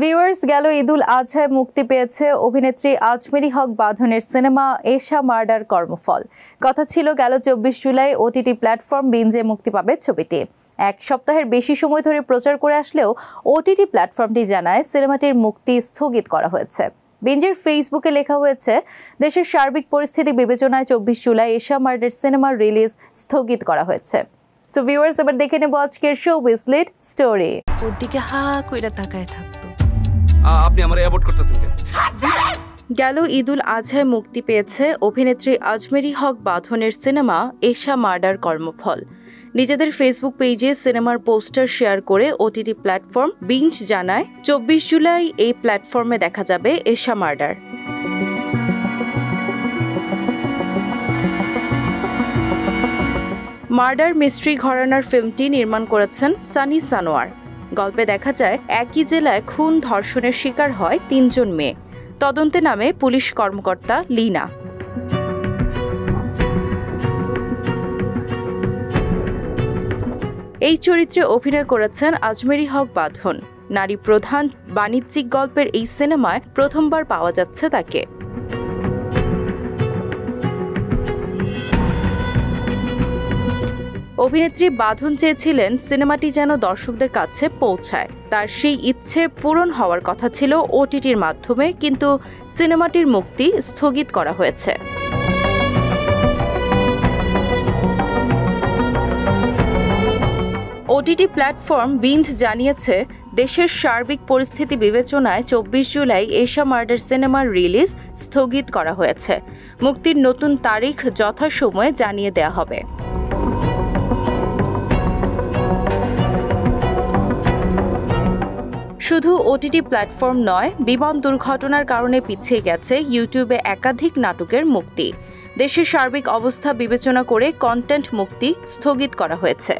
Viewers, গেল ঈদুল আজহায় মুক্তি পেয়েছে অভিনেত্রী আজমেরী হক বাঁধনের সিনেমা এশা মার্ডার কর্মফল। কথা ছিল গেল 24 জুলাই ওটিটি প্ল্যাটফর্ম বিঞ্জে মুক্তি পাবে ছবিটি। এক সপ্তাহের বেশি সময় ধরে প্রচার করে আসলেও ওটিটি প্ল্যাটফর্মটি জানায় সিনেমাটির মুক্তি স্থগিত করা হয়েছে। বিঞ্জের ফেসবুকে লেখা হয়েছে, দেশের সার্বিক পরিস্থিতি বিবেচনায় 24 জুলাই এশা মার্ডার সিনেমার রিলিজ স্থগিত করা হয়েছে। সো ভিউয়ার্স, এবার দেখে নেব আজকের শোবিজ লিড স্টোরি। ওর দিকে হা কইরা তাকায় থাকতো। আপনি আমারে অ্যাভয়েড করতেছেন কেন? গেল ঈদুল আজহায় মুক্তি পেয়েছে অভিনেত্রী আজমেরী হক বাঁধনের সিনেমা এশা মার্ডার কর্মফল। নিজেদের ফেসবুক পেজে সিনেমার পোস্টার শেয়ার করে ওটিটি প্ল্যাটফর্ম বিঞ্জ জানায় 24 জুলাই এই প্ল্যাটফর্মে দেখা যাবে এশা মার্ডার। মার্ডার মিস্ট্রি ঘরানার ফিল্মটি নির্মাণ করেছেন সানি সানোয়ার। গল্পে দেখা যায় একই জেলায় খুন ধর্ষণের শিকার হয় 3 জন মেয়ে। তদন্তে নামে পুলিশ কর্মকর্তা লিনা। এই চরিত্রে অভিনয় করেছেন আজমেরী হক বাঁধন। নারী প্রধান বাণিজ্যিক গল্পের এই সিনেমায় প্রথমবার পাওয়া যাচ্ছে তাকে। অভিনেত্রী বাঁধন চেয়েছিলেন সিনেমাটি যেন দর্শকদের কাছে পৌঁছায়। তার সেই ইচ্ছে পূরণ হওয়ার কথা ছিল ওটিটির মাধ্যমে, কিন্তু সিনেমাটির মুক্তি স্থগিত করা হয়েছে। ওটিটি প্ল্যাটফর্ম বিঞ্জ জানিয়েছে, দেশের সার্বিক পরিস্থিতি বিবেচনায় 24 জুলাই এশা মার্ডার সিনেমার রিলিজ স্থগিত করা হয়েছে। মুক্তির নতুন তারিখ যথাসময়ে জানিয়ে দেয়া হবে। শুধু ওটিটি প্ল্যাটফর্ম নয়, বিমান দুর্ঘটনার কারণে পিছিয়ে গেছে ইউটিউবে একাধিক নাটকের মুক্তি। দেশের সার্বিক অবস্থা বিবেচনা করে কন্টেন্ট মুক্তি স্থগিত করা হয়েছে।